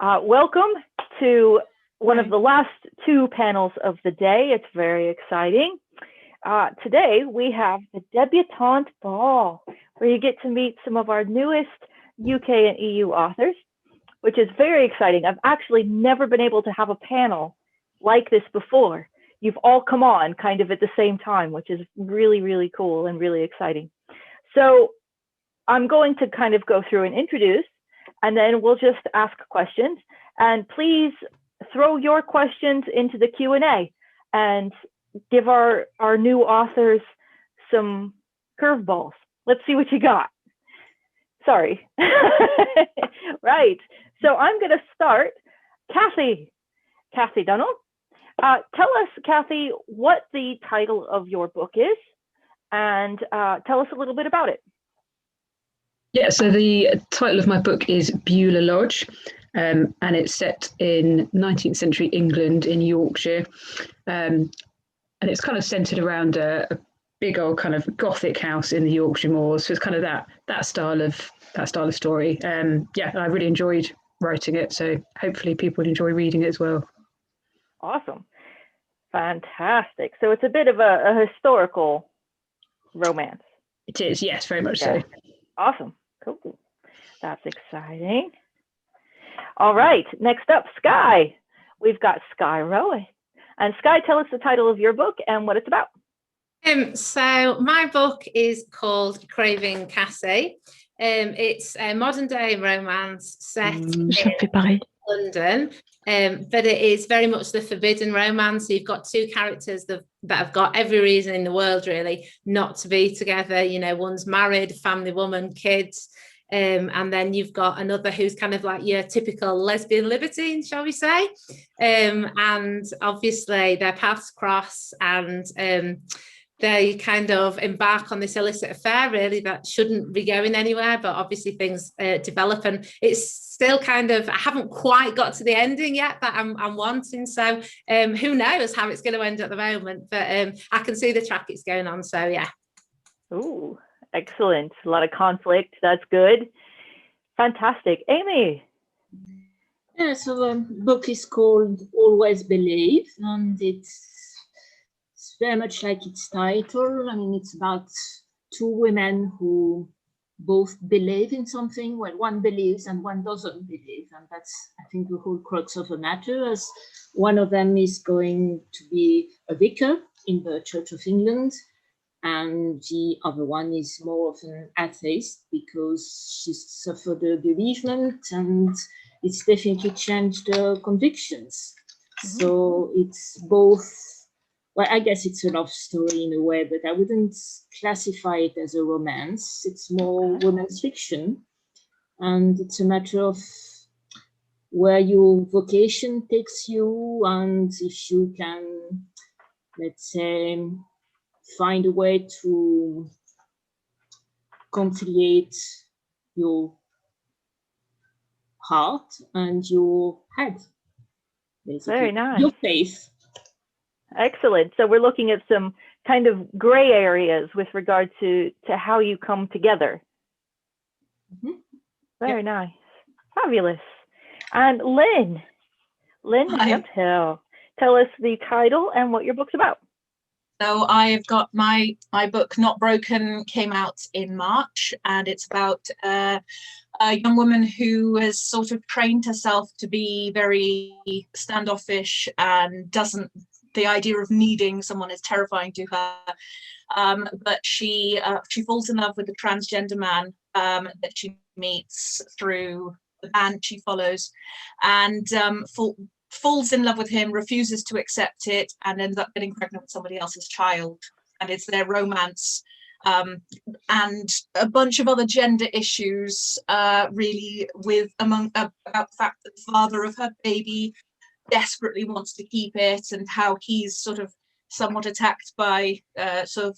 Welcome to one of the last two panels of the day. It's very exciting. Today we have the Debutante Ball, where you get to meet some of our newest UK and EU authors, which is very exciting. I've actually never been able to have a panel like this before. You've all come on kind of at the same time, which is really, really cool and really exciting. So I'm going to kind of go through and introduce, and then we'll just ask questions. And please throw your questions into the Q&A and give our new authors some curveballs. Let's see what you got. Sorry. Right. So I'm going to start. Cathy Dunnell. Tell us, Cathy, what the title of your book is, and tell us a little bit about it. Yeah, so the title of my book is Beulah Lodge, and it's set in 19th century England in Yorkshire. And it's kind of centered around a big old kind of Gothic house in the Yorkshire moors. So it's kind of that style of story. Yeah, I really enjoyed writing it. So hopefully people will enjoy reading it as well. Awesome. Fantastic. So it's a bit of a historical romance. It is, yes, very much so. Awesome. Cool. That's exciting. All right. Next up, Skye. We've got Skye Rowan. And Skye, tell us the title of your book and what it's about. So my book is called Craving Cathy. It's a modern day romance set in London, but it is very much the forbidden romance. So you've got two characters that have got every reason in the world really not to be together. You know, one's married, family woman, kids, and then you've got another who's kind of like your typical lesbian libertine, shall we say, and obviously their paths cross, and they kind of embark on this illicit affair really that shouldn't be going anywhere, but obviously things develop, and it's still kind of, I haven't quite got to the ending yet that I'm wanting, so who knows how it's going to end at the moment, but I can see the track it's going on, so yeah. Ooh, excellent. A lot of conflict. That's good. Fantastic. Aimée. Yeah, so the book is called Always Believe, and it's very much like its title. I mean, it's about two women who both believe in something. Well, one believes and one doesn't believe, and that's, I think, the whole crux of the matter, as one of them is going to be a vicar in the Church of England, and the other one is more of an atheist because she's suffered a bereavement and it's definitely changed her convictions. Mm-hmm. So it's both, well, I guess it's a love story in a way, but I wouldn't classify it as a romance. It's more women's fiction. And it's a matter of where your vocation takes you, and if you can, let's say, find a way to conciliate your heart and your head. Basically. Very nice. Your faith. Excellent. So we're looking at some kind of gray areas with regard to how you come together. Mm-hmm. Very nice. Fabulous. And Lynn Hemphill, tell us the title and what your book's about. So I've got my book, Not Broken, came out in March, and it's about a young woman who has sort of trained herself to be very standoffish and the idea of needing someone is terrifying to her, but she falls in love with a transgender man that she meets through the band she follows, and falls in love with him, refuses to accept it, and ends up getting pregnant with somebody else's child. And it's their romance and a bunch of other gender issues, really, about the fact that the father of her baby desperately wants to keep it, and how he's sort of somewhat attacked by for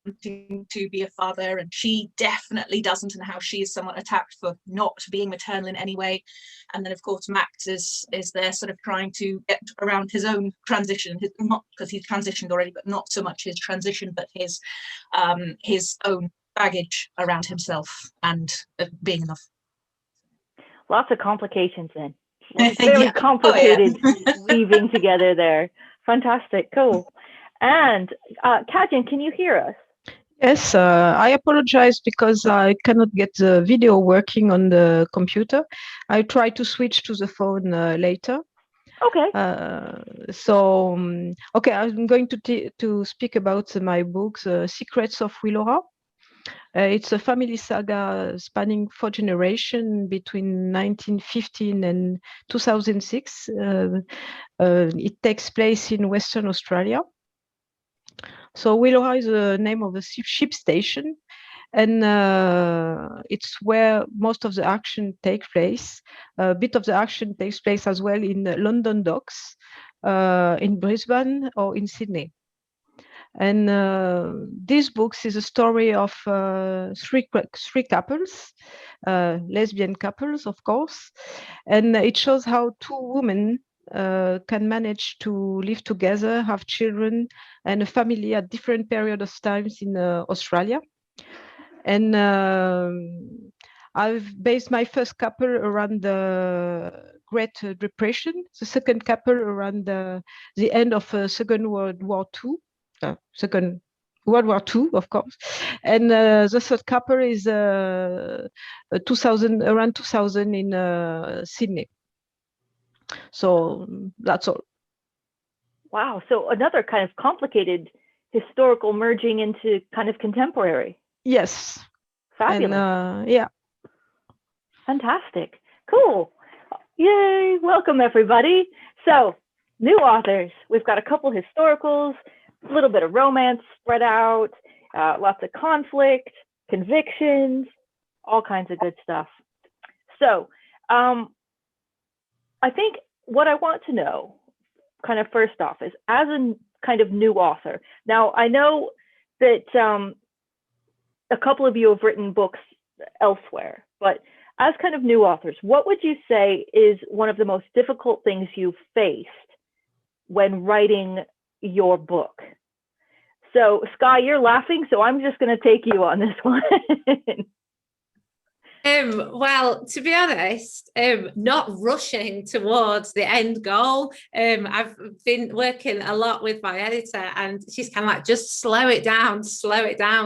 wanting to be a father, and she definitely doesn't, and how she is somewhat attacked for not being maternal in any way. And then of course Max is there sort of trying to get around his own transition, not because he's transitioned already, but not so much his transition, but his own baggage around himself and being enough. Lots of complications then. Very complicated weaving together there. Fantastic, cool. And Kadyan, can you hear us? Yes, I apologize because I cannot get the video working on the computer. I try to switch to the phone later. Okay. Okay, I'm going to speak about my book, The Secrets of Willora. It's a family saga spanning 4 generations between 1915 and 2006. It takes place in Western Australia. So Willora is the name of a ship station, and it's where most of the action takes place. A bit of the action takes place as well in London docks, in Brisbane or in Sydney. And this book is a story of three couples, lesbian couples, of course, and it shows how 2 women can manage to live together, have children and a family at different periods of times in Australia. And I've based my first couple around the Great Depression, the second couple around the end of Second World War II, Second World War II, of course, and the third couple is 2000, around 2000 in Sydney. So that's all. Wow. So another kind of complicated historical merging into kind of contemporary. Yes. Fabulous. And, yeah. Fantastic. Cool. Yay. Welcome, everybody. So new authors. We've got a couple historicals, a little bit of romance spread out, lots of conflict, convictions, all kinds of good stuff. So I think what I want to know, kind of first off, is as a kind of new author. Now, I know that a couple of you have written books elsewhere, but as kind of new authors, what would you say is one of the most difficult things you've faced when writing your book? So, Skye, you're laughing, so I'm just going to take you on this one. Well, to be honest, not rushing towards the end goal. I've been working a lot with my editor, and she's kind of like, just slow it down,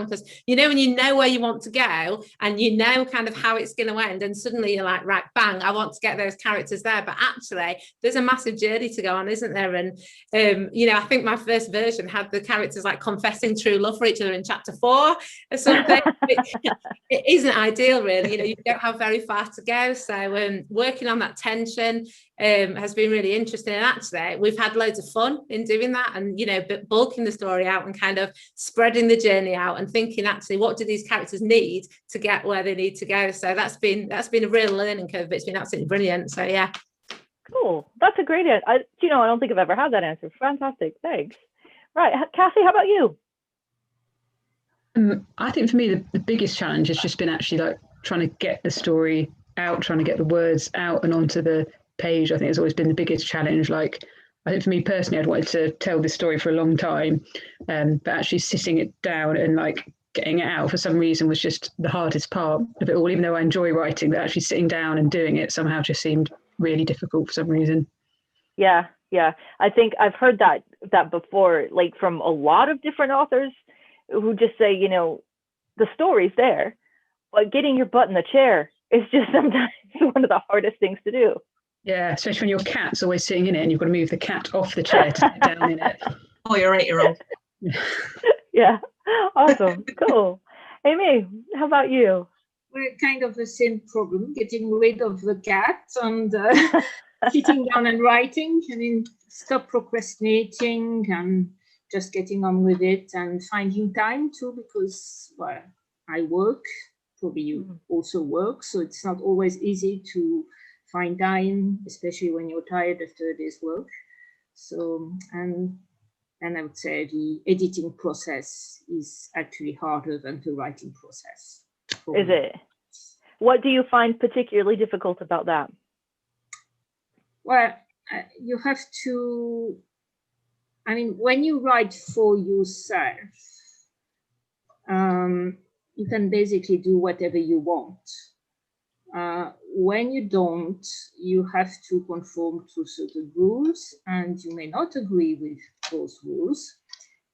because you know when you know where you want to go and you know kind of how it's going to end, and suddenly you're like, right, bang, I want to get those characters there. But actually, there's a massive journey to go on, isn't there? And you know, I think my first version had the characters like confessing true love for each other in chapter 4 or something. It isn't ideal, really. You know, you don't have very far to go. So working on that tension has been really interesting. And actually, we've had loads of fun in doing that, and, you know, bulking the story out and kind of spreading the journey out and thinking, actually, what do these characters need to get where they need to go? So that's been a real learning curve, but it's been absolutely brilliant. So, yeah. Cool. That's a great answer. You know, I don't think I've ever had that answer. Fantastic. Thanks. Right. Cathy, how about you? I think for me, the biggest challenge has just been actually like trying to get the story out, trying to get the words out and onto the page. I think has always been the biggest challenge. Like, I think for me personally, I'd wanted to tell this story for a long time, but actually sitting it down and like getting it out for some reason was just the hardest part of it all. Even though I enjoy writing, but actually sitting down and doing it somehow just seemed really difficult for some reason. Yeah. I think I've heard that before, like from a lot of different authors who just say, you know, the story's there, but getting your butt in the chair is just sometimes one of the hardest things to do. Yeah, especially when your cat's always sitting in it and you've got to move the cat off the chair to sit down in it. Or your 8-year-old. Yeah, awesome, cool. Aimée, how about you? We're kind of the same problem, getting rid of the cat and sitting down and writing. I mean, stop procrastinating and just getting on with it and finding time too, because, well, I work, probably you also work, so it's not always easy to find time, especially when you're tired after a day's work. So, and I would say the editing process is actually harder than the writing process. Is it? What do you find particularly difficult about that? Well, you have to, I mean, when you write for yourself, you can basically do whatever you want. When you don't, you have to conform to certain rules, and you may not agree with those rules.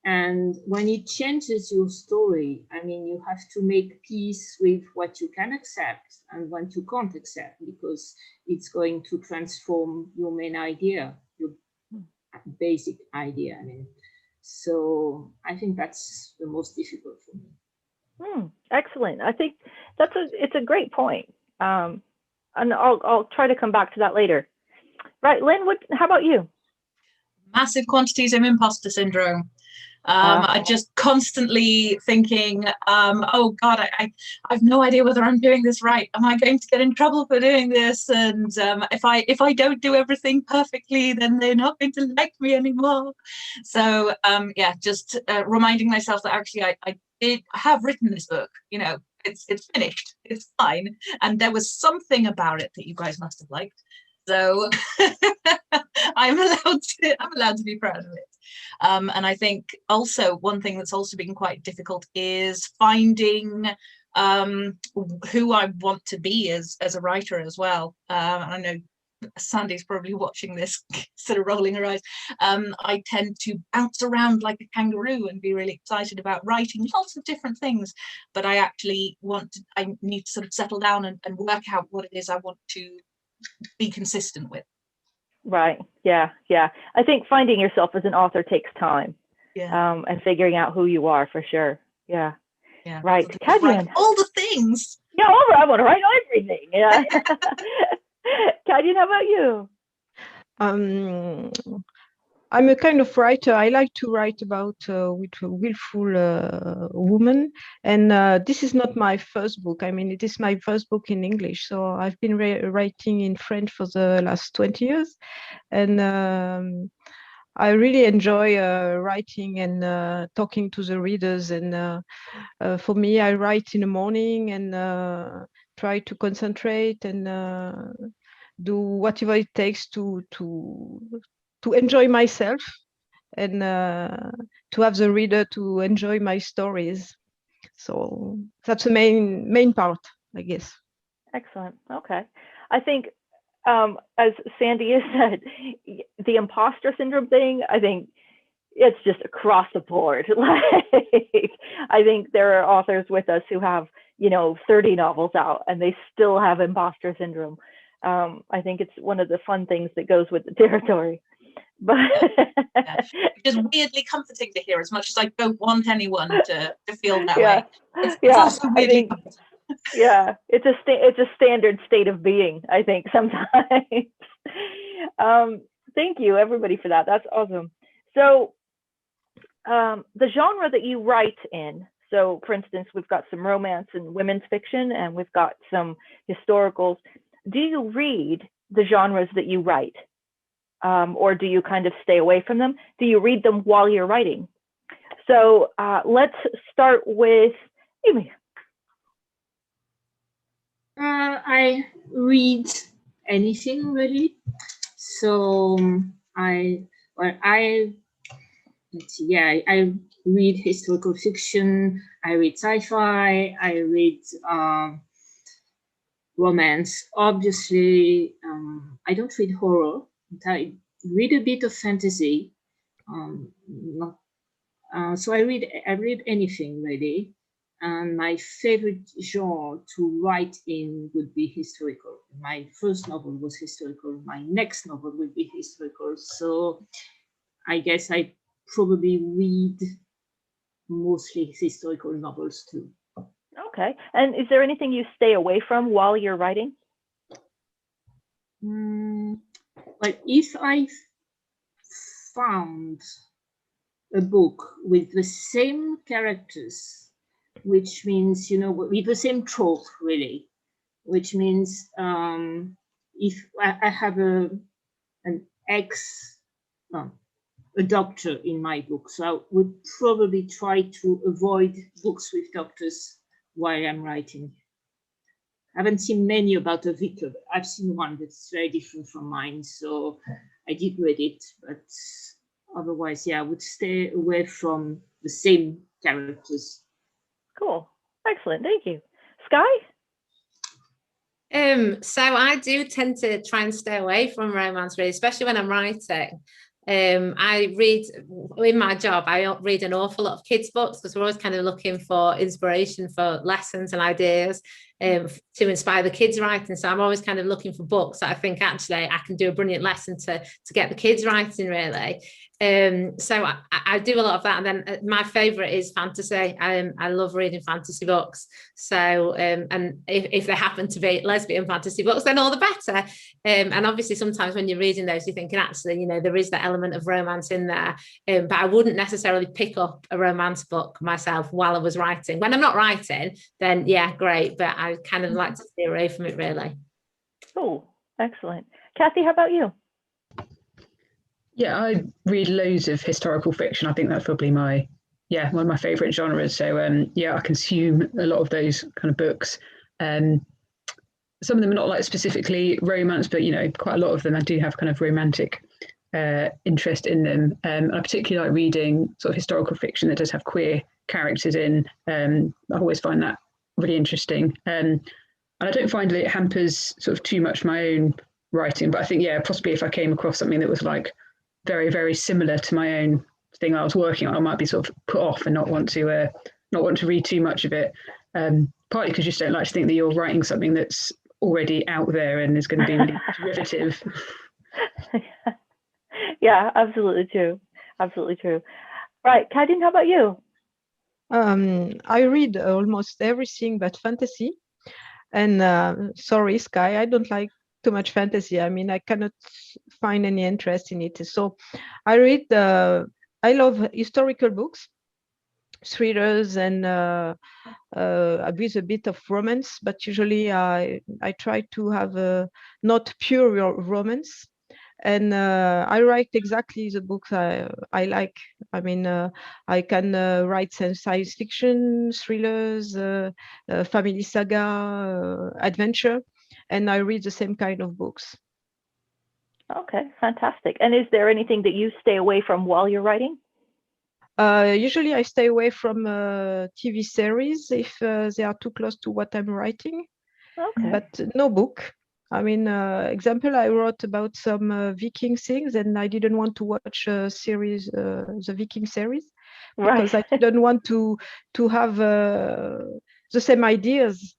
And when it changes your story, I mean, you have to make peace with what you can accept and what you can't accept, because it's going to transform your main idea, your basic idea. I mean, so I think that's the most difficult for me. Excellent. I think it's a great point. And I'll try to come back to that later. Right, Lynn, how about you? Massive quantities of imposter syndrome. I just constantly thinking, oh God, I have no idea whether I'm doing this right. Am I going to get in trouble for doing this? And if I don't do everything perfectly, then they're not going to like me anymore. So yeah, just reminding myself that actually I have written this book. You know, it's finished. It's fine. And there was something about it that you guys must have liked. So I'm allowed to be proud of it. And I think also one thing that's also been quite difficult is finding who I want to be as a writer as well. And I know Sandy's probably watching this, sort of rolling her eyes. I tend to bounce around like a kangaroo and be really excited about writing lots of different things, but I need to sort of settle down and work out what it is I want to be consistent with. Right. Yeah. I think finding yourself as an author takes time. Yeah. And figuring out who you are for sure. Yeah. Yeah. Right. Kadyan. All the things. Yeah. I want to write everything. Yeah. Kadyan, how about you? I'm a kind of writer. I like to write about with willful women, and this is not my first book. I mean, it is my first book in English. So I've been writing in French for the last 20 years, and I really enjoy writing and talking to the readers. And for me, I write in the morning and try to concentrate and do whatever it takes to enjoy myself and to have the reader to enjoy my stories. So that's the main part, I guess. Excellent. Okay. I think, as Sandy has said, the imposter syndrome thing, I think it's just across the board. Like, I think there are authors with us who have, 30 novels out and they still have imposter syndrome. I think it's one of the fun things that goes with the territory. But it's weirdly comforting to hear, as much as I don't want anyone to feel that way. It's also weirdly comforting. Yeah, it's a standard state of being, I think, sometimes. Thank you, everybody, for that. That's awesome. So the genre that you write in, so for instance, we've got some romance and women's fiction, and we've got some historicals. Do you read the genres that you write? Or do you kind of stay away from them? Do you read them while you're writing? So let's start with Aimée. I read anything really. So I read historical fiction. I read sci-fi. I read romance. Obviously, I don't read horror. I read a bit of fantasy. So I read anything really. And my favorite genre to write in would be historical. My first novel was historical. My next novel would be historical. So I guess I probably read mostly historical novels too. Okay. And is there anything you stay away from while you're writing? But if I found a book with the same characters, which means, with the same trope, really, which means if I have a doctor in my book, so I would probably try to avoid books with doctors while I'm writing. I haven't seen many about a vicar. I've seen one that's very different from mine, so I did read it, but otherwise, yeah, I would stay away from the same characters. Cool. Excellent. Thank you. Skye? So I do tend to try and stay away from romance, really, especially when I'm writing. I read, in my job, I read an awful lot of kids' books because we're always kind of looking for inspiration for lessons and ideas to inspire the kids' writing. So I'm always kind of looking for books that I think actually I can do a brilliant lesson to get the kids writing, really. So I do a lot of that. And then my favourite is fantasy. I love reading fantasy books. So, and if they happen to be lesbian fantasy books, then all the better. And obviously sometimes when you're reading those, you're thinking, actually, you know, there is that element of romance in there. But I wouldn't necessarily pick up a romance book myself while I was writing. When I'm not writing, then yeah, great. But I kind of like to stay away from it, really. Oh, excellent. Cathy, how about you? Yeah, I read loads of historical fiction. I think that's probably one of my favourite genres. So yeah, I consume a lot of those kind of books. Some of them are not like specifically romance, but you know, quite a lot of them I do have kind of romantic interest in them. I particularly like reading sort of historical fiction that does have queer characters in. I always find that really interesting. And I don't find that it hampers sort of too much my own writing, but I think, yeah, possibly if I came across something that was like very, very similar to my own thing I was working on, I might be sort of put off and not want to read too much of it. Partly because you just don't like to think that you're writing something that's already out there and is going to be really derivative. Yeah, absolutely true. Absolutely true. Right, Kadyan, how about you? I read almost everything but fantasy. And sorry, Skye, I don't like too much fantasy. I mean, I cannot find any interest in it. So I read, I love historical books, thrillers, and with a bit of romance, but usually I try to have not pure romance. And I write exactly the books I like. I mean, I can write some science fiction, thrillers, family saga, adventure, and I read the same kind of books. Okay, fantastic. And is there anything that you stay away from while you're writing? Usually I stay away from TV series if they are too close to what I'm writing. Okay. But no book. I mean, example, I wrote about some Viking things, and I didn't want to watch a series, the Viking series, because Right. I didn't want to have the same ideas.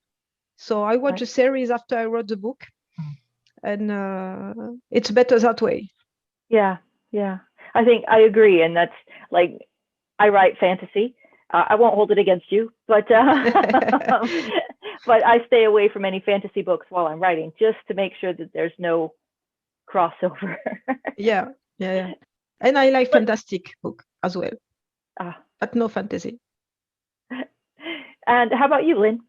So I watched a series after I wrote the book, and it's better that way. Yeah, yeah. I think I agree, and that's like, I write fantasy. I won't hold it against you, but but I stay away from any fantasy books while I'm writing, just to make sure that there's no crossover. Yeah. And I like fantastic book as well, but no fantasy. And how about you, Lynn?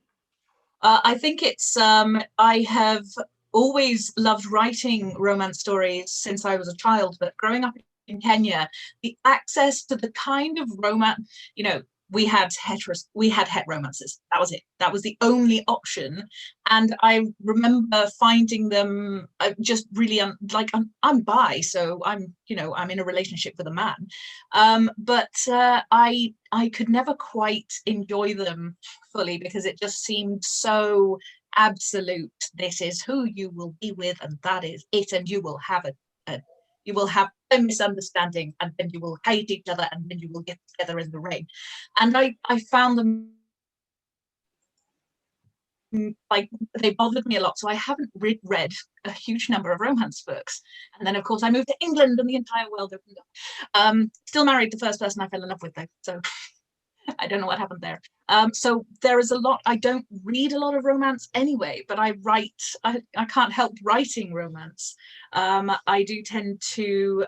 I think it's, I have always loved writing romance stories since I was a child, but growing up in Kenya, the access to the kind of romance, you know, we had het romances. That was it. That was the only option. And I remember finding them just really I'm bi, so I'm in a relationship with a man. But I could never quite enjoy them fully because it just seemed so absolute. This is who you will be with, and that is it. And you will have a misunderstanding, and then you will hate each other, and then you will get together in the rain. And I found them like they bothered me a lot. So I haven't read a huge number of romance books. And then of course I moved to England and the entire world opened up. Still married the first person I fell in love with though. So I don't know what happened there. So there is a lot. I don't read a lot of romance anyway, but I write. I can't help writing romance. I do tend to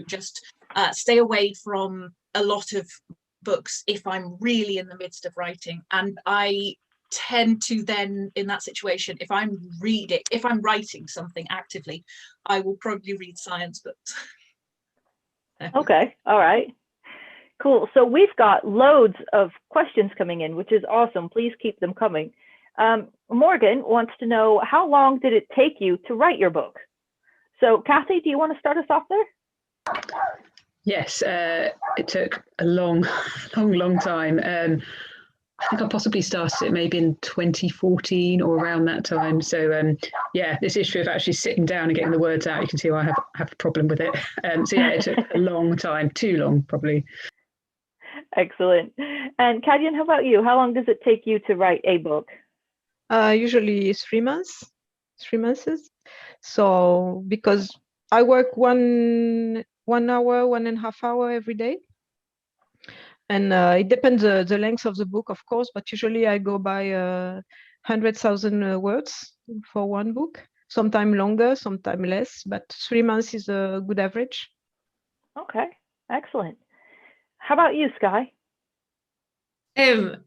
just stay away from a lot of books if I'm really in the midst of writing, and I tend to then in that situation, if I'm writing something actively, I will probably read science books. Okay, all right. Cool. So we've got loads of questions coming in, which is awesome. Please keep them coming. Morgan wants to know, how long did it take you to write your book? So Cathy, do you want to start us off there? Yes, it took a long time. I think I possibly started it maybe in 2014 or around that time. So yeah, this issue of actually sitting down and getting the words out, you can see why I have a problem with it. So yeah, it took a long time, too long probably. Excellent. And Kadyan, how about you? How long does it take you to write a book? Usually 3 months. 3 months. So because I work 1 hour, 1.5 hours every day. And it depends the length of the book, of course, but usually I go by 100,000 words for one book, sometimes longer, sometimes less, but 3 months is a good average. Okay, excellent. How about you, Skye?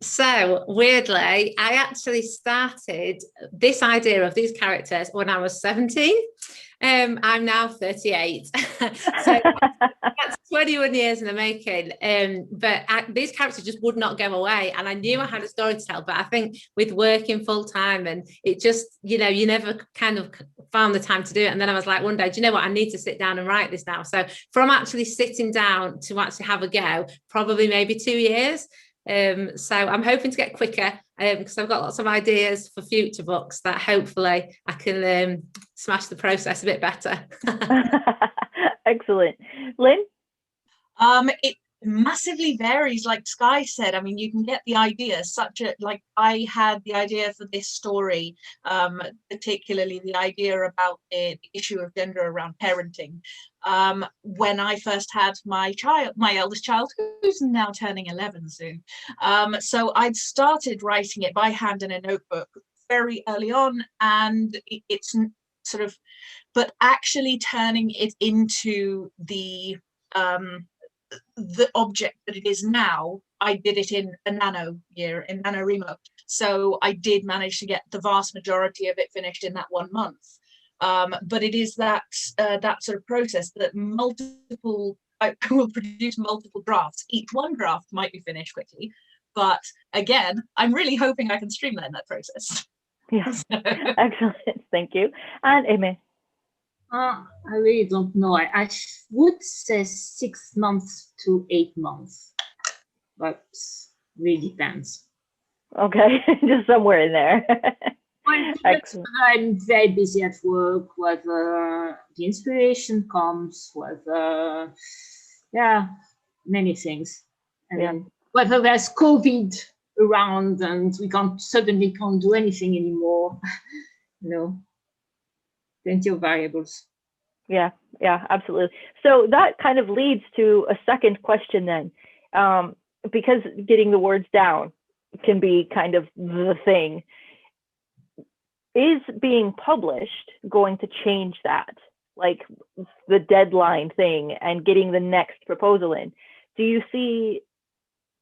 So weirdly, I actually started this idea of these characters when I was 17. I'm now 38. So that's 21 years in the making. But these characters just would not go away. And I knew I had a story to tell, but I think with working full time and it just, you know, you never kind of found the time to do it. And then I was like, one day, do you know what? I need to sit down and write this now. So from actually sitting down to actually have a go, probably maybe 2 years. So I'm hoping to get quicker because I've got lots of ideas for future books that hopefully I can smash the process a bit better. Excellent. Lynn? It massively varies, like Skye said. I mean, you can get the idea, like I had the idea for this story, particularly the idea about the issue of gender around parenting. When I first had my eldest child, who's now turning 11 soon. So I'd started writing it by hand in a notebook very early on, and it's sort of, but actually turning it into the object that it is now, I did it in a NaNoWriMo. So I did manage to get the vast majority of it finished in that 1 month. But it is that sort of process that I will produce multiple drafts. Each one draft might be finished quickly, but again, I'm really hoping I can streamline that process. Yeah, excellent. Thank you. And Aimée? I really don't know. I would say 6 months to 8 months, but really depends. Okay, just somewhere in there. Excellent. I'm very busy at work, whether the inspiration comes, whether, many things. And then whether there's COVID around and we suddenly can't do anything anymore, plenty of variables. Yeah, absolutely. So that kind of leads to a second question then, because getting the words down can be kind of the thing. Is being published going to change that? Like the deadline thing and getting the next proposal in? Do you see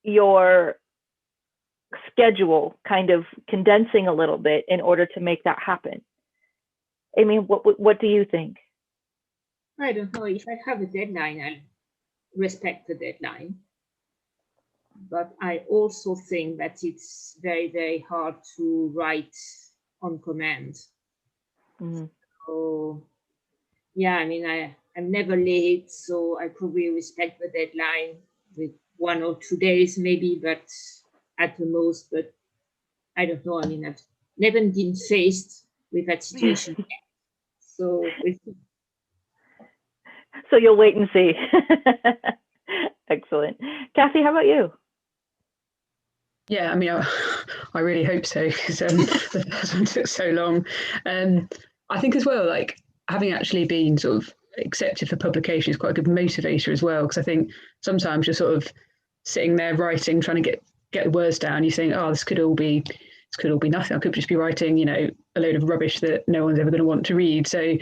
your schedule kind of condensing a little bit in order to make that happen? I mean, what do you think? I don't know. If I have a deadline, I'll respect the deadline. But I also think that it's very, very hard to write on command. Mm-hmm. So, yeah, I mean, I'm never late, so I probably respect the deadline with 1 or 2 days maybe, but at the most. But I don't know. I mean, I've never been faced with that situation yet. So we'll see. So you'll wait and see. Excellent. Cathy, how about you? Yeah, I mean, I really hope so, because the first one took so long. I think as well, like having actually been sort of accepted for publication is quite a good motivator as well, because I think sometimes you're sort of sitting there writing, trying to get the words down. You think, oh, this could all be nothing. I could just be writing, a load of rubbish that no one's ever going to want to read. So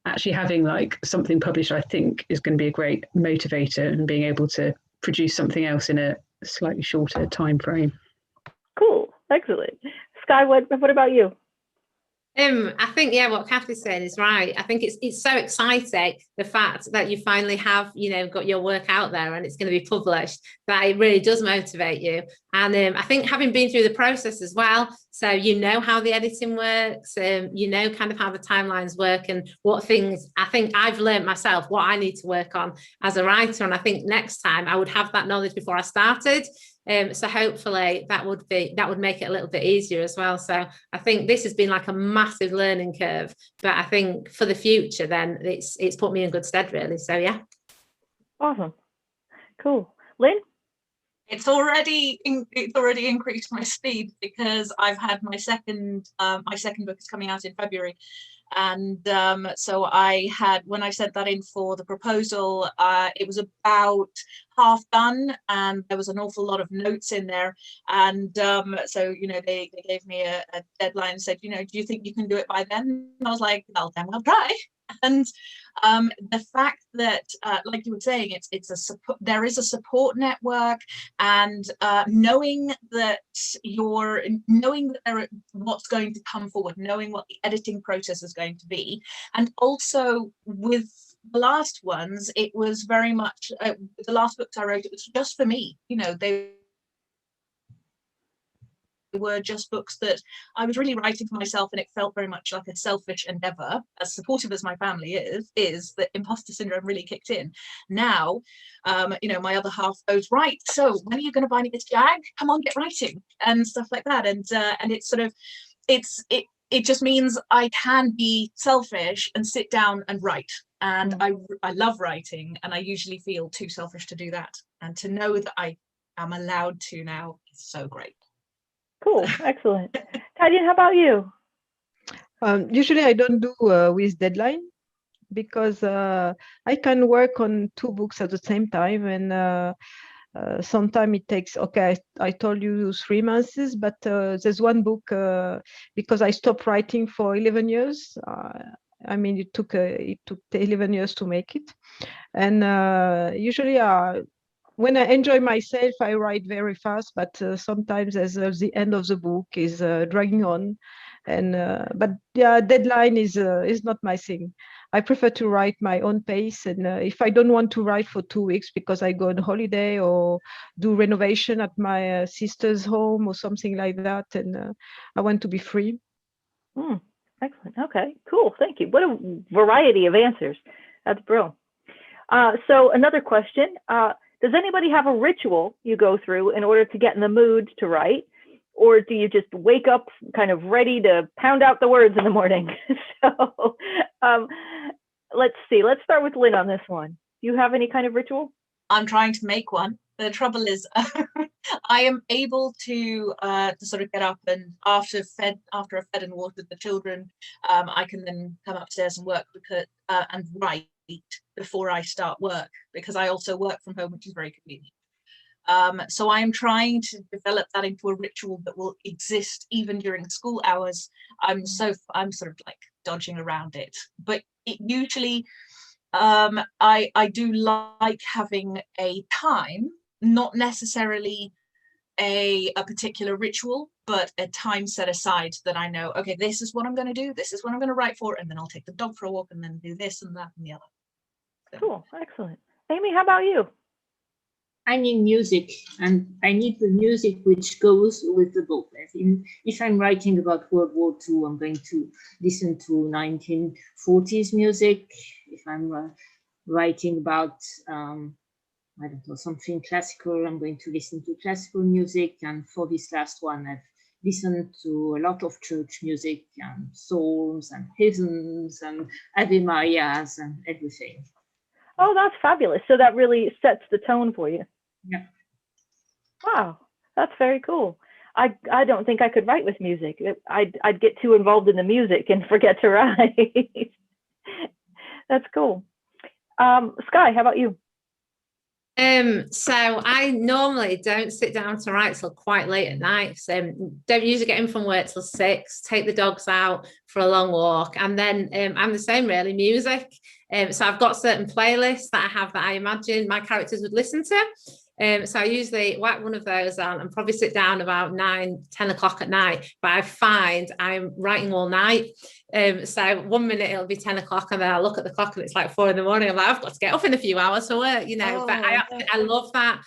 actually having like something published, I think, is going to be a great motivator, and being able to produce something else in a slightly shorter time frame. Cool, excellent. Skye, what about you? I think, what Cathy's saying is right. I think it's so exciting, the fact that you finally have, got your work out there and it's going to be published, that it really does motivate you. And I think having been through the process as well, So you know how the editing works, you know kind of how the timelines work and what things I think I've learned myself, what I need to work on as a writer. And I think next time I would have that knowledge before I started. So hopefully that would make it a little bit easier as well. So I think this has been like a massive learning curve, but I think for the future, then it's put me in good stead, really. So yeah. Awesome. Cool. Lynn? It's already increased my speed because I've had my second book is coming out in February. And so when I sent that in for the proposal, it was about half done and there was an awful lot of notes in there. And so, they gave me a deadline and said, do you think you can do it by then? And I was like, well, then we'll try. And the fact that, like you were saying, there is a support network, and knowing that what's going to come forward, knowing what the editing process is going to be, and also with the last ones, it was very much the last books I wrote. It was just for me. They were just books that I was really writing for myself, and it felt very much like a selfish endeavor. As supportive as my family is that imposter syndrome really kicked in. Now, my other half goes, right, so when are you going to buy me this Jag? Come on, get writing, and stuff like that. And it's sort of, it just means I can be selfish and sit down and write. And I love writing, and I usually feel too selfish to do that. And to know that I am allowed to now is so great. Cool, excellent. Kadyan, how about you? Usually I don't do with deadline because I can work on 2 books at the same time, and sometimes it takes, I told you 3 months, but there's one book because I stopped writing for 11 years. It took 11 years to make it, and usually when I enjoy myself, I write very fast, but sometimes as the end of the book is dragging on, and but yeah, deadline is not my thing. I prefer to write my own pace, and if I don't want to write for 2 weeks because I go on holiday or do renovation at my sister's home or something like that, and I want to be free. Excellent. Okay, cool. Thank you. What a variety of answers. That's brilliant. So another question. Does anybody have a ritual you go through in order to get in the mood to write? Or do you just wake up kind of ready to pound out the words in the morning? So let's see. Let's start with Lynn on this one. Do you have any kind of ritual? I'm trying to make one. The trouble is I am able to sort of get up, and after I've fed and watered the children, I can then come upstairs and work and write before I start work, because I also work from home, which is very convenient. So I am trying to develop that into a ritual that will exist even during school hours. I'm sort of like dodging around it, but it usually I do like having a time, not necessarily a particular ritual, but a time set aside that I know, okay, this is what I'm going to do, this is what I'm going to write for, and then I'll take the dog for a walk and then do this and that and the other. So. Cool, excellent. Aimée, how about you? I need music, and I need the music which goes with the book. If I'm writing about World War II, I'm going to listen to 1940s music. If I'm writing about, I don't know, something classical, I'm going to listen to classical music. And for this last one, I've listened to a lot of church music and psalms and hymns and Ave Marias and everything. Oh, that's fabulous. So that really sets the tone for you. Yeah. Wow, that's very cool. I don't think I could write with music. I'd get too involved in the music and forget to write. That's cool. Skye, how about you? So I normally don't sit down to write till quite late at night. So don't usually get in from work till 6, take the dogs out for a long walk, and then I'm the same really, music. So I've got certain playlists that I have that I imagine my characters would listen to. So I usually whack one of those on and probably sit down about 9, 10 o'clock at night. But I find I'm writing all night. So 1 minute it'll be 10 o'clock and then I look at the clock and it's like 4 in the morning. I'm like, I've got to get up in a few hours for work, you know. But I love that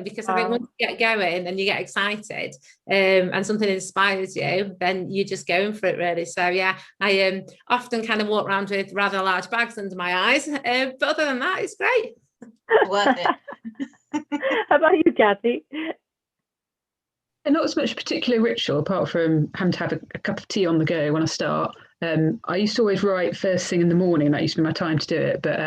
because I think once you get going and you get excited and something inspires you, then you're just going for it, really. So yeah, I often kind of walk around with rather large bags under my eyes. But other than that, it's great. Worth it. How about you, Cathy? And not as much particular ritual apart from having to have a cup of tea on the go when I start. I used to always write first thing in the morning. That used to be my time to do it. But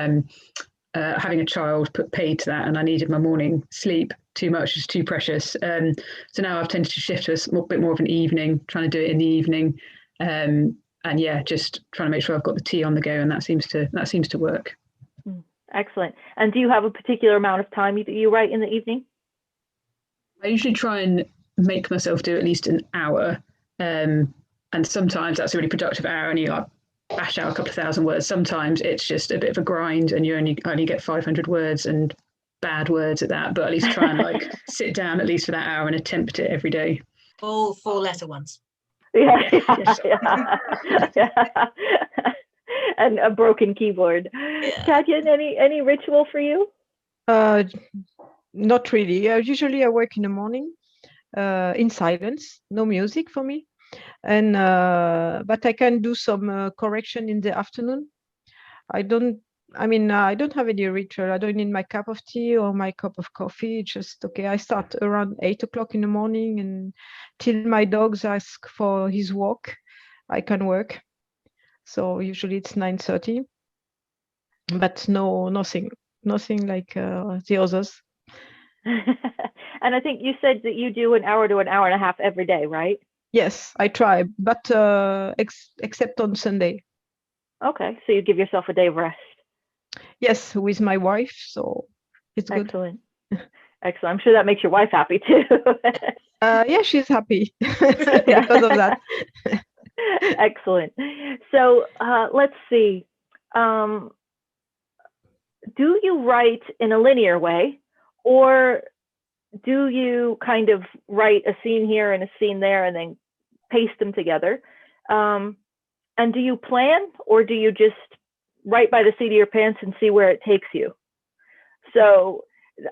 having a child put paid to that, and I needed my morning sleep too much, it's too precious. So now I've tended to shift to a bit more of an evening, trying to do it in the evening. And yeah, just trying to make sure I've got the tea on the go, and that seems to work. Excellent. And do you have a particular amount of time you write in the evening? I usually try and make myself do at least an hour. And sometimes that's a really productive hour and you like bash out a couple of thousand words. Sometimes it's just a bit of a grind and you only get 500 words and bad words at that. But at least try and like sit down at least for that hour and attempt it every day. All 4-letter ones. Yeah. And a broken keyboard. Yeah. Kadyan, any ritual for you? Not really. Usually I work in the morning in silence, no music for me. And but I can do some correction in the afternoon. I don't have any ritual. I don't need my cup of tea or my cup of coffee. Just okay. I start around 8 o'clock in the morning and till my dogs ask for his walk, I can work. So usually it's 9:30, but nothing like the others. And I think you said that you do an hour to an hour and a half every day, right? Yes, I try, but except on Sunday. Okay, so you give yourself a day of rest. Yes, with my wife, so it's good. Excellent. Excellent. I'm sure that makes your wife happy too. Yeah, she's happy because of that. Excellent. So let's see. Do you write in a linear way, or do you kind of write a scene here and a scene there and then paste them together? And do you plan, or do you just write by the seat of your pants and see where it takes you? So,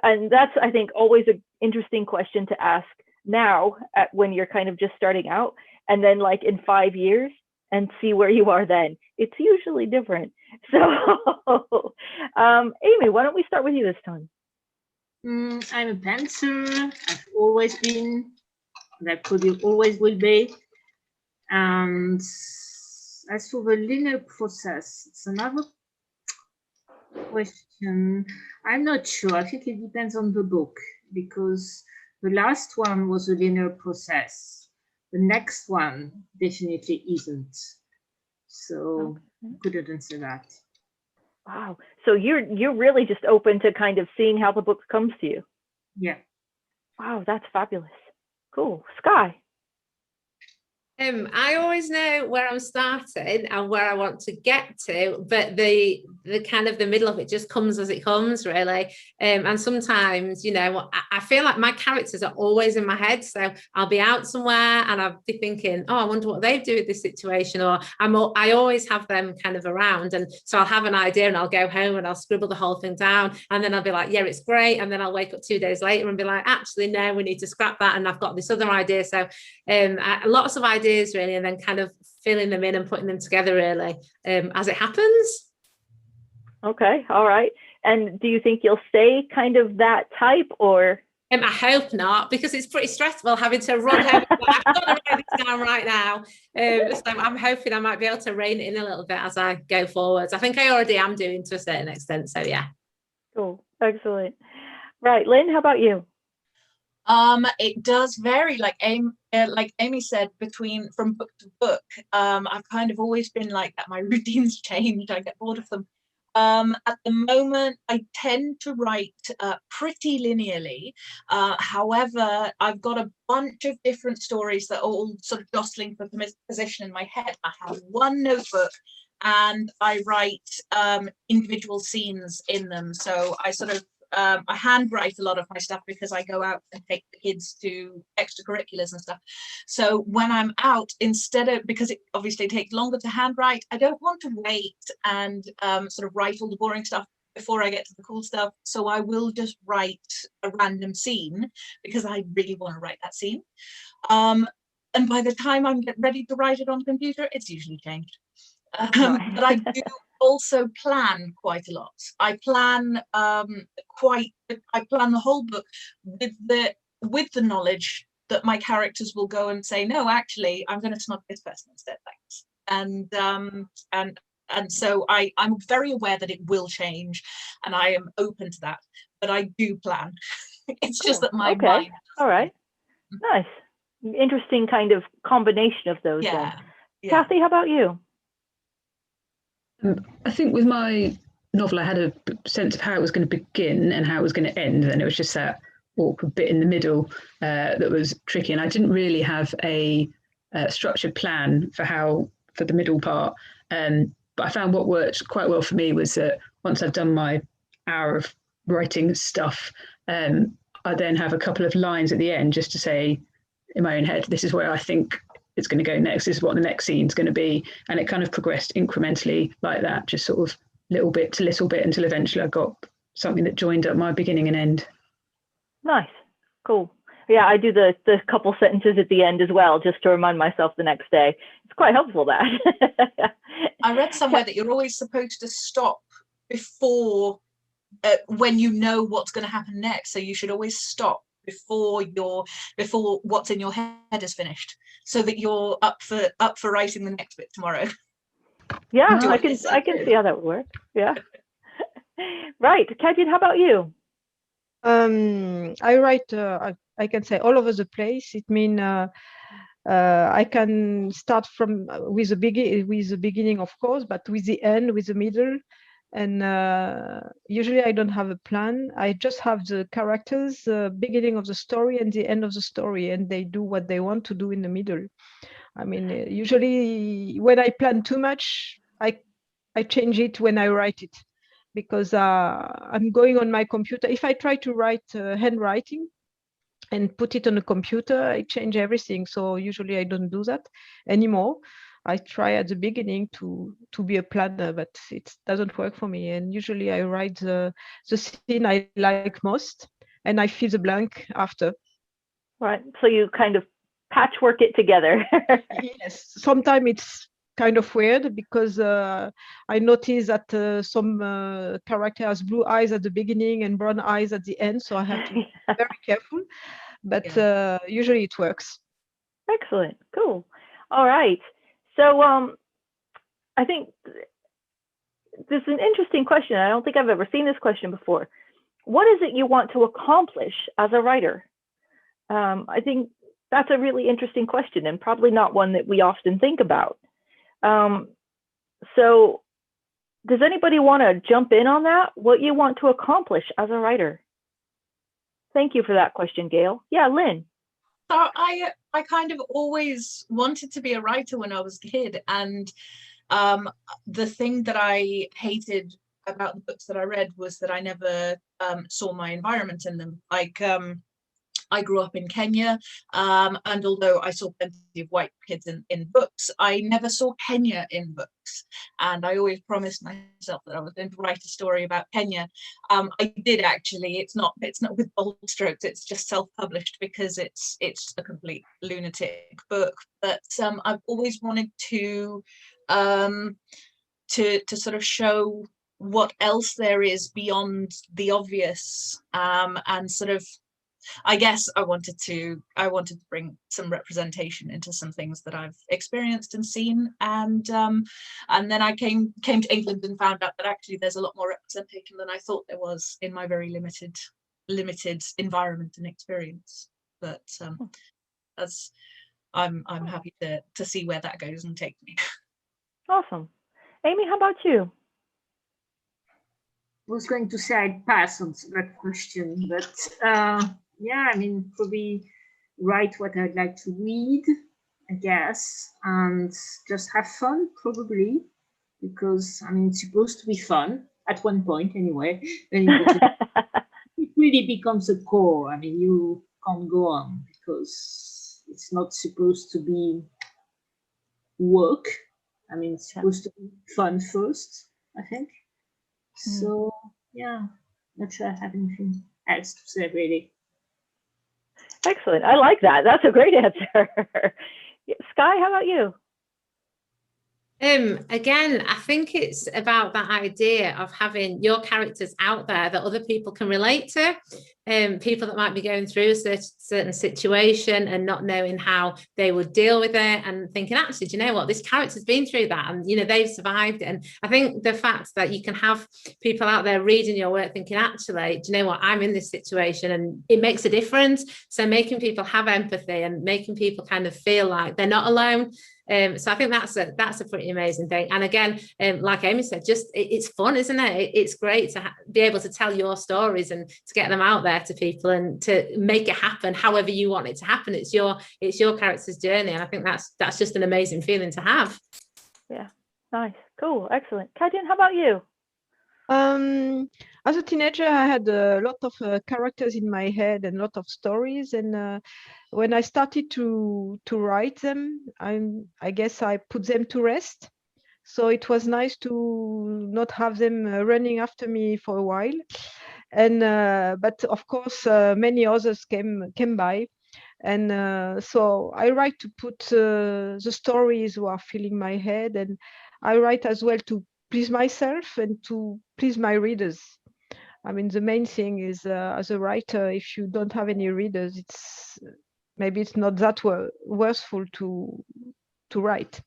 and that's, I think, always an interesting question to ask now when you're kind of just starting out, and then like in 5 years and see where you are then. It's usually different. So Aimée, why don't we start with you this time? I'm a pantser. I've always been, and I probably always will be. And as for the linear process, it's another question. I'm not sure. I think it depends on the book, because the last one was a linear process. The next one definitely isn't. So I couldn't answer that. Wow. So you're really just open to kind of seeing how the book comes to you. Yeah. Wow, that's fabulous. Cool. Skye. I always know where I'm starting and where I want to get to, but the kind of the middle of it just comes as it comes, really. And sometimes, you know, I feel like my characters are always in my head. So I'll be out somewhere and I'll be thinking, oh, I wonder what they do with this situation, or I always have them kind of around. And so I'll have an idea and I'll go home and I'll scribble the whole thing down, and then I'll be like, yeah, it's great. And then I'll wake up 2 days later and be like, actually, no, we need to scrap that. And I've got this other idea. So lots of ideas, really, and then kind of filling them in and putting them together, really, as it happens. Okay, all right. And do you think you'll stay kind of that type, or? I hope not, because it's pretty stressful having to run home. I've got to write this down right now. So I'm hoping I might be able to rein it in a little bit as I go forwards. I think I already am doing to a certain extent. So yeah. Cool. Excellent. Right, Lynn, how about you? It does vary, like Aimée said, from book to book. I've kind of always been like that. My routines change. I get bored of them. At the moment, I tend to write pretty linearly. However, I've got a bunch of different stories that are all sort of jostling for position in my head. I have one notebook and I write individual scenes in them. So I sort of I handwrite a lot of my stuff because I go out and take the kids to extracurriculars and stuff. So when I'm out, instead of, because it obviously takes longer to handwrite, I don't want to wait and sort of write all the boring stuff before I get to the cool stuff. So I will just write a random scene because I really want to write that scene. And by the time I'm ready to write it on the computer, it's usually changed. But I do also plan quite a lot. I plan the whole book with the knowledge that my characters will go and say, no, actually, I'm going to snog this person instead, thanks. And so I'm very aware that it will change, and I am open to that. But I do plan. It's just that my mind. All right. Nice. Interesting kind of combination of those. Yeah. Cathy, how about you? I think with my novel, I had a sense of how it was going to begin and how it was going to end, and it was just that awkward bit in the middle that was tricky. And I didn't really have a structured plan for the middle part. But I found what worked quite well for me was that once I've done my hour of writing stuff, I then have a couple of lines at the end just to say in my own head, this is where I think it's going to go next, this is what the next scene's going to be. And it kind of progressed incrementally like that, just sort of little bit to little bit until eventually I got something that joined up my beginning and end. Nice. Cool. Yeah, I do the couple sentences at the end as well, just to remind myself the next day. It's quite helpful, that. I read somewhere that you're always supposed to stop before when you know what's going to happen next. So you should always stop before what's in your head is finished, so that you're up for writing the next bit tomorrow. Yeah, I can see how that would work. Yeah. Right. Kadyan, how about you? I write, I can say all over the place. It means I can start with the beginning, of course, but with the end, with the middle. And usually I don't have a plan. I just have the characters, beginning of the story and the end of the story, and they do what they want to do in the middle. I mean, usually when I plan too much, I change it when I write it, because I'm going on my computer. If I try to write handwriting and put it on a computer, I change everything. So usually I don't do that anymore. I try at the beginning to be a planner, but it doesn't work for me. And usually I write the scene I like most, and I fill the blank after. Right. So you kind of patchwork it together. Yes. Sometimes it's kind of weird because I notice that some character has blue eyes at the beginning and brown eyes at the end. So I have to be very careful, but usually it works. Excellent. Cool. All right. So I think this is an interesting question. I don't think I've ever seen this question before. What is it you want to accomplish as a writer? I think that's a really interesting question, and probably not one that we often think about. So does anybody want to jump in on that? What you want to accomplish as a writer? Thank you for that question, Gail. Yeah, Lynn. So I kind of always wanted to be a writer when I was a kid, and the thing that I hated about the books that I read was that I never saw my environment in them. Like I grew up in Kenya, and although I saw plenty of white kids in books, I never saw Kenya in books. And I always promised myself that I was going to write a story about Kenya. I did actually. It's not with bold strokes. It's just self-published because it's a complete lunatic book. But I've always wanted to sort of show what else there is beyond the obvious, and sort of. I guess I wanted to bring some representation into some things that I've experienced and seen, and then I came to England and found out that actually there's a lot more representation than I thought there was in my very limited environment and experience. But I'm happy to see where that goes and take me. Awesome. Aimée, how about you? I was going to say I'd pass on that question, but yeah, I mean, probably write what I'd like to read, I guess, and just have fun, probably, because I mean, it's supposed to be fun at one point anyway. really becomes a core. I mean, you can't go on because it's not supposed to be work. I mean, it's supposed to be fun first, I think. So, yeah, not sure I have anything else to say, really. Excellent. I like that. That's a great answer. Skye, how about you? Again, I think it's about that idea of having your characters out there that other people can relate to. People that might be going through a certain situation and not knowing how they would deal with it, and thinking, actually, do you know what, this character's been through that, and they've survived it. And I think the fact that you can have people out there reading your work thinking, actually, do you know what, I'm in this situation and it makes a difference. So making people have empathy and making people kind of feel like they're not alone. So I think that's a pretty amazing thing. And again, like Aimée said, just it's fun, isn't it? It's great to be able to tell your stories and to get them out there to people and to make it happen however you want it to happen. It's your character's journey, and I think that's just an amazing feeling to have. Yeah, nice, cool, excellent. Kadyan, how about you? As a teenager, I had a lot of characters in my head and a lot of stories. And when I started to write them, I guess I put them to rest. So it was nice to not have them running after me for a while. And but of course, many others came by. And so I write to put the stories who are filling my head, and I write as well to please myself and to please my readers. I mean, the main thing is as a writer, if you don't have any readers, maybe it's not that worthful to write.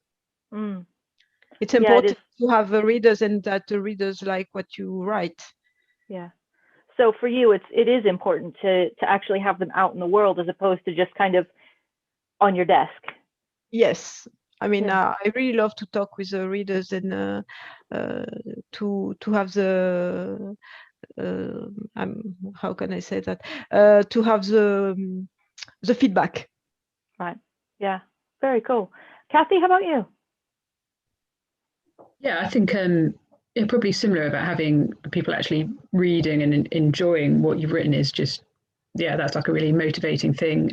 It's important to have readers and that the readers like what you write. Yeah. So for you, it is important to actually have them out in the world as opposed to just kind of on your desk. Yes. I mean, I really love to talk with the readers and to have the how can I say that? To have the feedback. Right. Yeah. Very cool. Cathy, how about you? Yeah, I think probably similar about having people actually reading and enjoying what you've written is just, that's like a really motivating thing.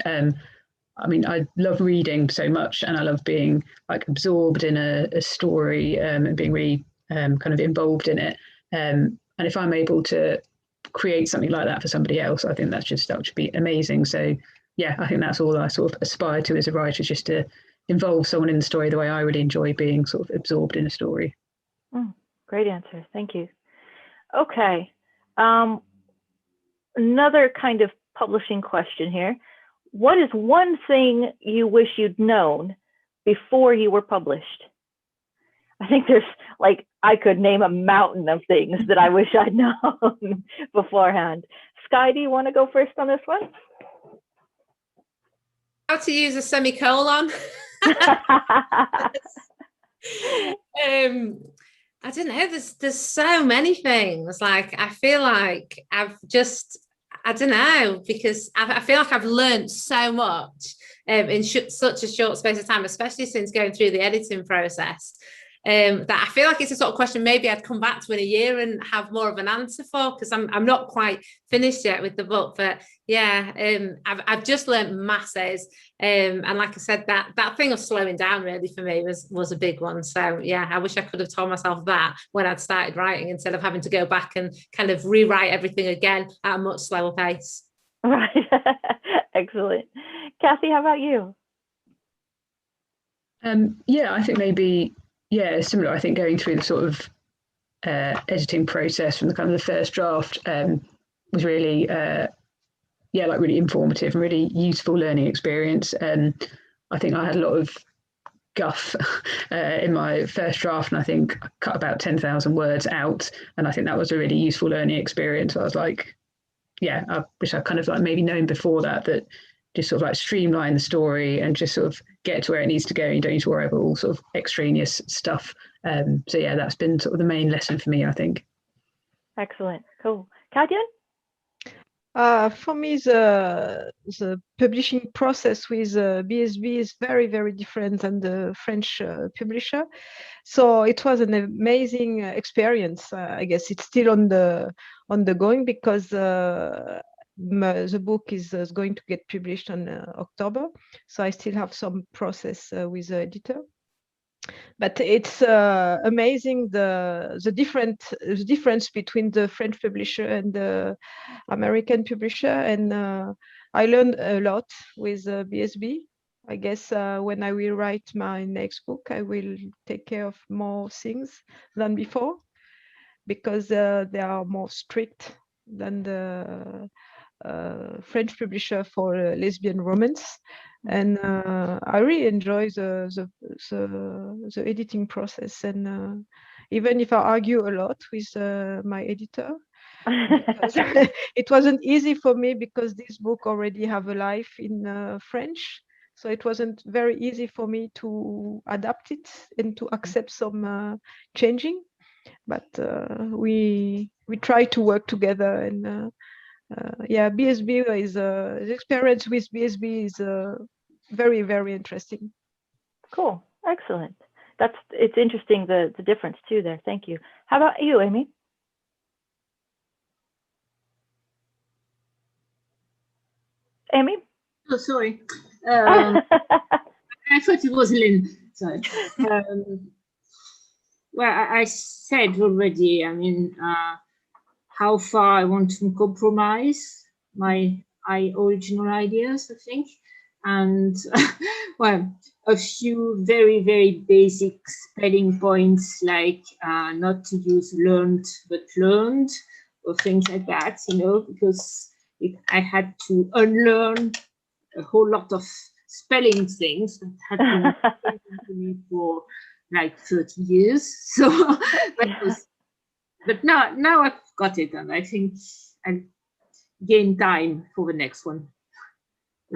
I mean, I love reading so much, and I love being like absorbed in a story and being really kind of involved in it. And if I'm able to create something like that for somebody else, I think that should be amazing. So yeah, I think that's all I sort of aspire to as a writer, just to involve someone in the story the way I really enjoy being sort of absorbed in a story. Great answer. Thank you. Okay. Another kind of publishing question here. What is one thing you wish you'd known before you were published? I think there's I could name a mountain of things that I wish I'd known beforehand. Skye, do you want to go first on this one? How to use a semicolon. I don't know, there's so many things. I feel like I don't know, because I feel like I've learned so much in such a short space of time, especially since going through the editing process, that I feel like it's a sort of question maybe I'd come back to in a year and have more of an answer for, because I'm not quite finished yet with the book. But yeah, I've just learned masses, and like I said, that thing of slowing down really for me was a big one. So yeah, I wish I could have told myself that when I'd started writing, instead of having to go back and kind of rewrite everything again at a much slower pace. Right. Excellent. Cathy, how about you? Yeah, I think maybe similar. I think going through the sort of editing process from the kind of the first draft was really really informative and really useful learning experience. I think I had a lot of guff in my first draft, and I think I cut about 10,000 words out, and I think that was a really useful learning experience. I was like, I wish I kind of maybe known before that just sort of streamline the story and just sort of get to where it needs to go. You don't need to worry about all sort of extraneous stuff. So yeah, that's been sort of the main lesson for me, I think. Excellent. Cool. Kadyan? For me, the publishing process with BSB is very, very different than the French publisher. So it was an amazing experience. I guess it's still on the undergoing because the book is going to get published on October, so I still have some process with the editor. But it's amazing the difference between the French publisher and the American publisher, and I learned a lot with BSB. I guess when I will write my next book, I will take care of more things than before, because they are more strict than the French publisher for lesbian romance. And I really enjoy the editing process, and even if I argue a lot with my editor, because it wasn't easy for me, because this book already have a life in French, so it wasn't very easy for me to adapt it and to accept some changing. But we try to work together, and yeah, BSB is the experience with BSB is very, very interesting. Cool, excellent. It's interesting the difference too there. Thank you. How about you, Aimée? Aimée? Oh, sorry. I thought it was Lynn. Sorry. Well, I said already, I mean, how far I want to compromise my original ideas, I think. And well, a few very, very basic spelling points, like not to use learned but learned, or things like that, you know, because I had to unlearn a whole lot of spelling things that had been to me for like 30 years. So that was, but now I've got it, and I think I'll gain time for the next one.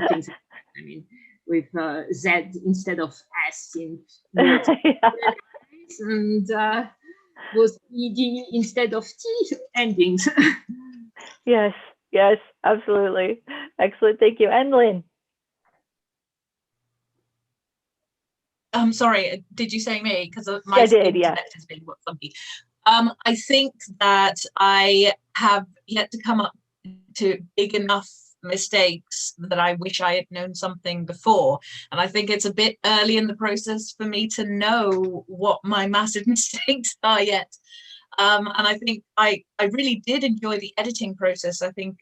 Things, I mean, with Z instead of S in words, and was ED instead of T endings. Yes, absolutely. Excellent, thank you. And Lynn? I'm sorry, did you say me? Because my internet has been funky. I think that I have yet to come up to big enough mistakes that I wish I had known something before, and I think it's a bit early in the process for me to know what my massive mistakes are yet. And I think I really did enjoy the editing process. I think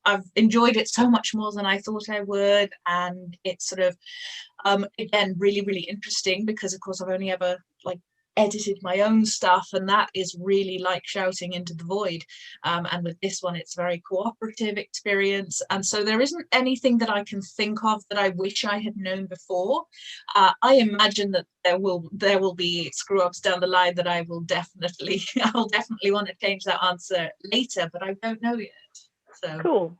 I've enjoyed it so much more than I thought I would, and it's sort of again really, really interesting, because of course I've only ever like edited my own stuff, and that is really like shouting into the void, and with this one it's very cooperative experience, and so there isn't anything that I can think of that I wish I had known before. I imagine that there will be screw ups down the line that I'll definitely want to change that answer later, but I don't know yet. So cool.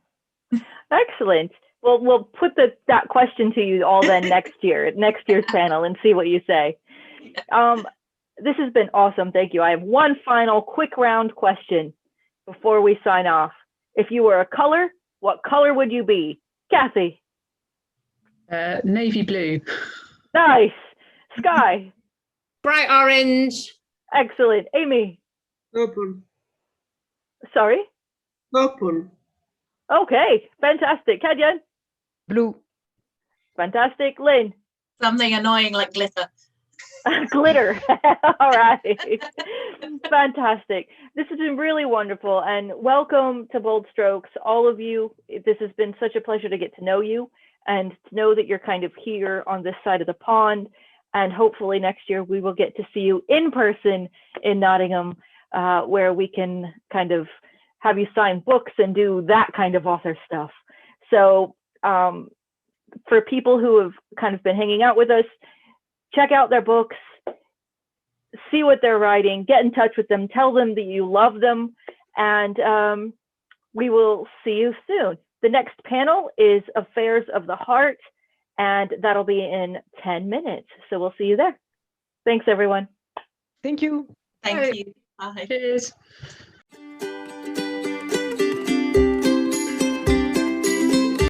Excellent. Well, we'll put that question to you all then next year's panel, and see what you say. This has been awesome. Thank you. I have one final quick round question before we sign off. If you were a color, what color would you be? Cathy? Navy blue. Nice. Skye? Bright orange. Excellent. Aimée? Purple. Sorry? Purple. Okay, fantastic. Kadyan? Blue. Fantastic. Lynn? Something annoying like glitter. Glitter. All right. Fantastic. This has been really wonderful, and welcome to Bold Strokes, all of you. This has been such a pleasure to get to know you, and to know that you're kind of here on this side of the pond, and hopefully next year we will get to see you in person in Nottingham, where we can kind of have you sign books and do that kind of author stuff. So for people who have kind of been hanging out with us, check out their books, see what they're writing, get in touch with them, tell them that you love them, and we will see you soon. The next panel is Affairs of the Heart, and that'll be in 10 minutes. So we'll see you there. Thanks, everyone. Thank you. Thank you. Bye. Cheers.